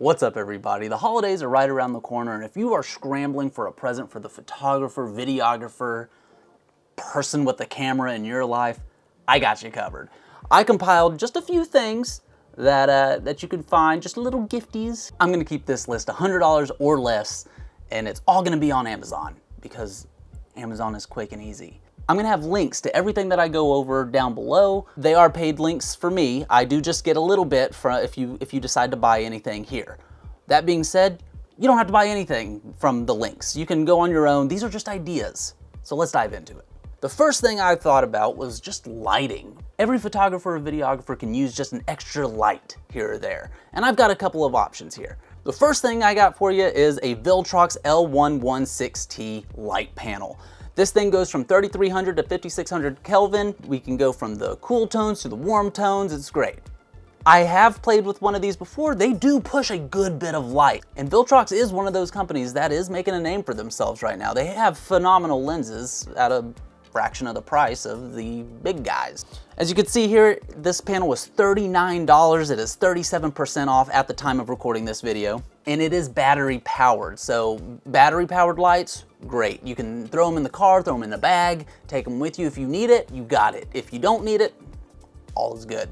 What's up, everybody? The holidays are right around the corner, and if you are scrambling for a present for the photographer, videographer, person with the camera in your life, I got you covered. I compiled just a few things that you can find, just little gifties. I'm gonna keep this list $100 or less, and it's all gonna be on Amazon because Amazon is quick and easy. I'm gonna have links to everything that I go over down below. They are paid links for me. I do just get a little bit if you decide to buy anything here. That being said, you don't have to buy anything from the links. You can go on your own. These are just ideas. So let's dive into it. The first thing I thought about was just lighting. Every photographer or videographer can use just an extra light here or there. And I've got a couple of options here. The first thing I got for you is a Viltrox L116T light panel. This thing goes from 3300 to 5600 Kelvin. We can go from the cool tones to the warm tones. It's great. I have played with one of these before. They do push a good bit of light. And Viltrox is one of those companies that is making a name for themselves right now. They have phenomenal lenses at a fraction of the price of the big guys. As you can see here, this panel was $39. It is 37% off at the time of recording this video. And it is battery powered. So battery powered lights, great. You can throw them in the car, throw them in a bag, take them with you. If you need it, you got it. If you don't need it, all is good.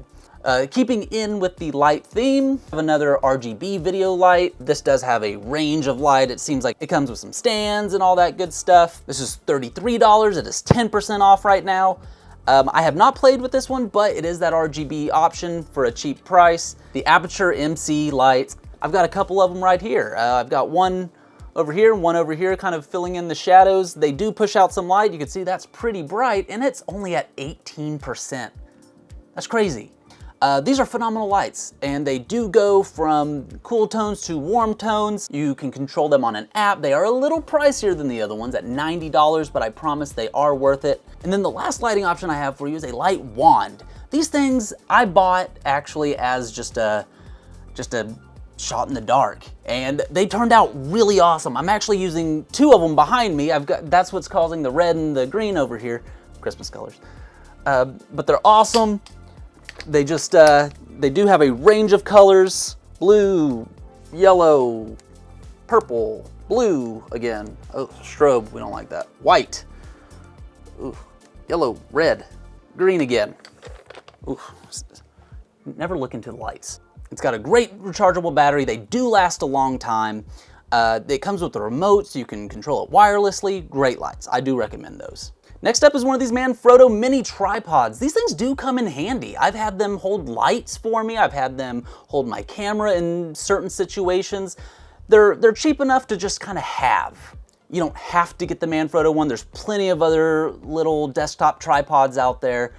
Keeping in with the light theme, I have another RGB video light. This does have a range of light. It seems like it comes with some stands and all that good stuff. This is $33. It is 10% off right now. I have not played with this one, but it is that RGB option for a cheap price. The Aperture MC lights, I've got a couple of them right here. I've got one over here and one over here kind of filling in the shadows. They do push out some light. You can see that's pretty bright, and it's only at 18%. That's crazy. These are phenomenal lights, and they do go from cool tones to warm tones. You can control them on an app. They are a little pricier than the other ones at $90, but I promise they are worth it. And then the last lighting option I have for you is a light wand. These things I bought actually as just a shot in the dark, and they turned out really awesome. I'm actually using two of them behind me. That's what's causing the red and the green over here, Christmas colors. But they're awesome. They just, they do have a range of colors: blue, yellow, purple, blue again. Oh, strobe, we don't like that. White, ooh, yellow, red, green again. Ooh, never look into the lights. It's got a great rechargeable battery. They do last a long time. It comes with a remote, so you can control it wirelessly. Great lights, I do recommend those. Next up is one of these Manfrotto mini tripods. These things do come in handy. I've had them hold lights for me. I've had them hold my camera in certain situations. They're cheap enough to just kind of have. You don't have to get the Manfrotto one. There's plenty of other little desktop tripods out there,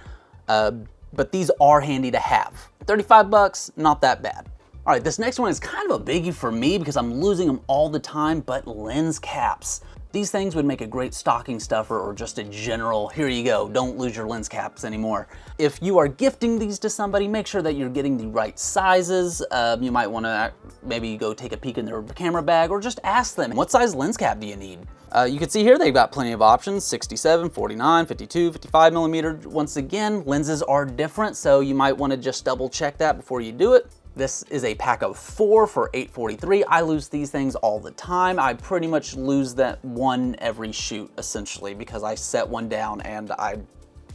but these are handy to have. 35 bucks, not that bad. All right, this next one is kind of a biggie for me because I'm losing them all the time, but lens caps. These things would make a great stocking stuffer or just a general, here you go, don't lose your lens caps anymore. If you are gifting these to somebody, make sure that you're getting the right sizes. You might wanna maybe go take a peek in their camera bag or just ask them, what size lens cap do you need? You can see here they've got plenty of options: 67, 49, 52, 55 millimeter. Once again, lenses are different, so you might wanna just double check that before you do it. This is a pack of 4 for $8.43. I lose these things all the time. I pretty much lose that one every shoot, essentially, because I set one down and I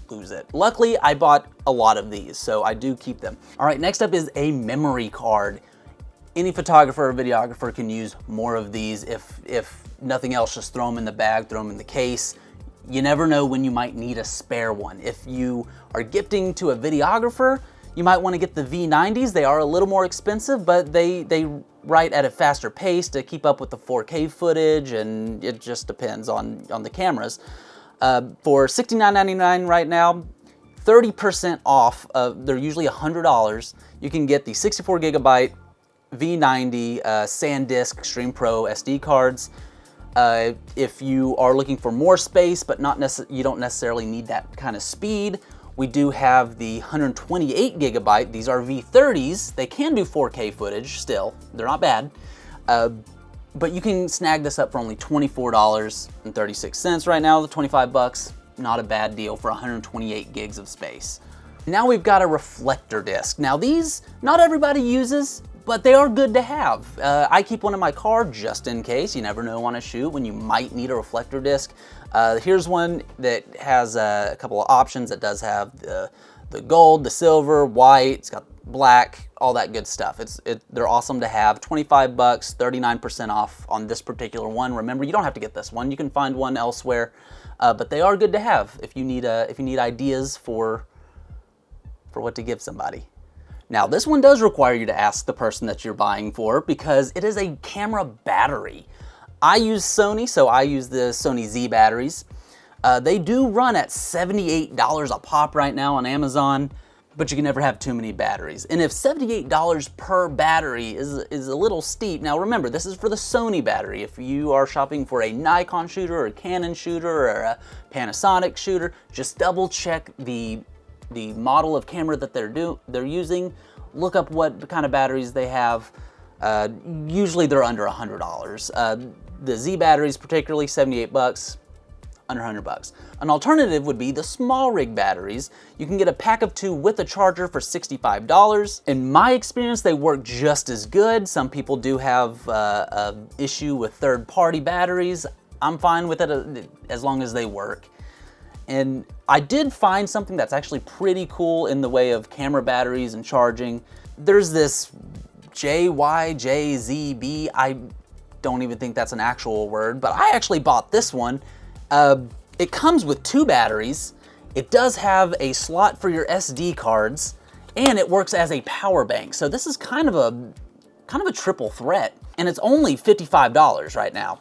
lose it. Luckily, I bought a lot of these, so I do keep them. All right, next up is a memory card. Any photographer or videographer can use more of these. If nothing else, just throw them in the bag, throw them in the case. You never know when you might need a spare one. If you are gifting to a videographer, you might want to get the V90s. They are a little more expensive, but they write at a faster pace to keep up with the 4K footage, and it just depends on the cameras. For $69.99 right now, 30% off, they're usually $100. You can get the 64 gigabyte V90 SanDisk Extreme Pro SD cards. If you are looking for more space, but you don't necessarily need that kind of speed, we do have the 128 gigabyte. These are V30s. They can do 4K footage still. They're not bad. But you can snag this up for only $24.36 right now, the 25 bucks. Not a bad deal for 128 gigs of space. Now we've got a reflector disc. Now these, not everybody uses, but they are good to have. I keep one in my car just in case. You never know on a shoot when you might need a reflector disc. Here's one that has a couple of options. It does have the gold, the silver, white, it's got black, all that good stuff. They're awesome to have. 25 bucks, 39% off on this particular one. Remember, you don't have to get this one. You can find one elsewhere, but they are good to have if you need ideas for what to give somebody. Now, this one does require you to ask the person that you're buying for because it is a camera battery. I use Sony, so I use the Sony Z batteries. They do run at $78 a pop right now on Amazon, but you can never have too many batteries. And if $78 per battery is a little steep, now remember, this is for the Sony battery. If you are shopping for a Nikon shooter or a Canon shooter or a Panasonic shooter, just double check the model of camera that they're using. Look up what kind of batteries they have. Usually they're under $100. The Z batteries, particularly, 78 bucks. Under 100 bucks. An alternative would be the small rig batteries. You can get a pack of 2 with a charger for $65. In my experience, they work just as good. Some people do have an issue with third-party batteries. I'm fine with it as long as they work. And I did find something that's actually pretty cool in the way of camera batteries and charging. There's this JYJZB, I don't even think that's an actual word, but I actually bought this one. It comes with 2 batteries, it does have a slot for your SD cards, and it works as a power bank. So this is kind of a triple threat, and it's only $55 right now.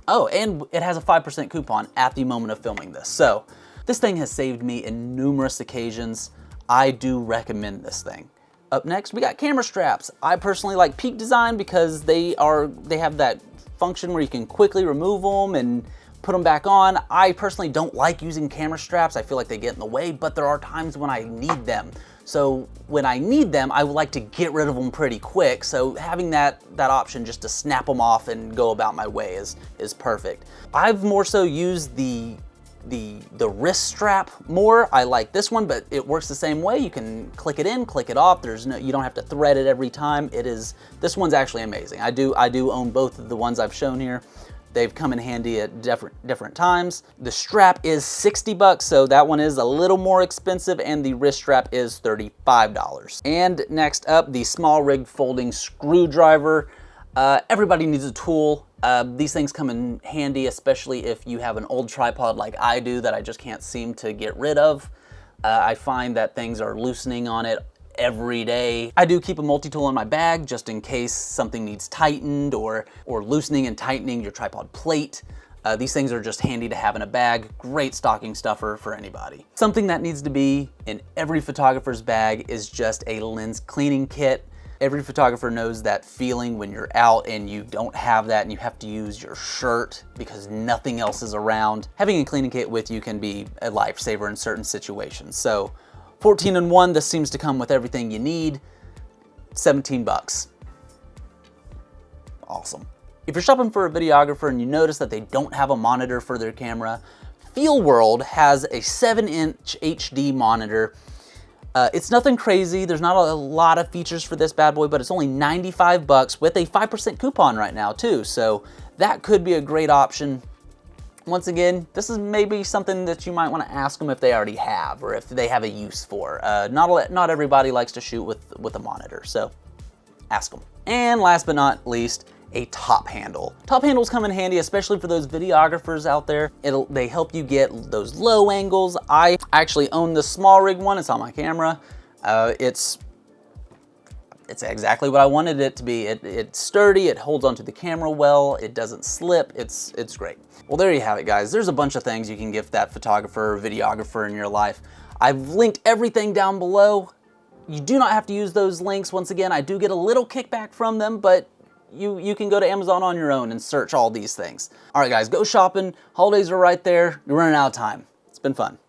Oh, and it has a 5% coupon at the moment of filming this. So this thing has saved me in numerous occasions. I do recommend this thing. Up next, we got camera straps. I personally like Peak Design because they have that function where you can quickly remove them and put them back on. I personally don't like using camera straps. I feel like they get in the way, but there are times when I need them. So when I need them, I would like to get rid of them pretty quick. So having that option just to snap them off and go about my way is perfect. I've more so used the wrist strap more. I like this one, but it works the same way. You can click it in, click it off. You don't have to thread it every time. This one's actually amazing. I do own both of the ones I've shown here. They've come in handy at different times. The strap is 60 bucks, so that one is a little more expensive, and the wrist strap is $35. And next up, the small rig folding screwdriver. Everybody needs a tool. These things come in handy, especially if you have an old tripod like I do that I just can't seem to get rid of. I find that things are loosening on it every day. I do keep a multi-tool in my bag just in case something needs tightened or loosening and tightening your tripod plate. These things are just handy to have in a bag. Great stocking stuffer for anybody. Something that needs to be in every photographer's bag is just a lens cleaning kit. Every photographer knows that feeling when you're out and you don't have that and you have to use your shirt because nothing else is around. Having a cleaning kit with you can be a lifesaver in certain situations. So 14-in-1, this seems to come with everything you need. 17 bucks. Awesome. If you're shopping for a videographer and you notice that they don't have a monitor for their camera, FeelWorld has a 7-inch HD monitor. It's nothing crazy. There's not a lot of features for this bad boy, but it's only 95 bucks with a 5% coupon right now too. So that could be a great option. Once again, this is maybe something that you might want to ask them if they already have or if they have a use for. Not everybody likes to shoot with a monitor, so ask them. And last but not least, a top handle. Top handles come in handy, especially for those videographers out there. They help you get those low angles. I actually own the small rig one. It's on my camera. It's exactly what I wanted it to be. It's sturdy, it holds onto the camera well, it doesn't slip, it's great. Well, there you have it, guys. There's a bunch of things you can gift that photographer or videographer in your life. I've linked everything down below. You do not have to use those links. Once again, I do get a little kickback from them, but you can go to Amazon on your own and search all these things. All right, guys, go shopping. Holidays are right there. You're running out of time. It's been fun.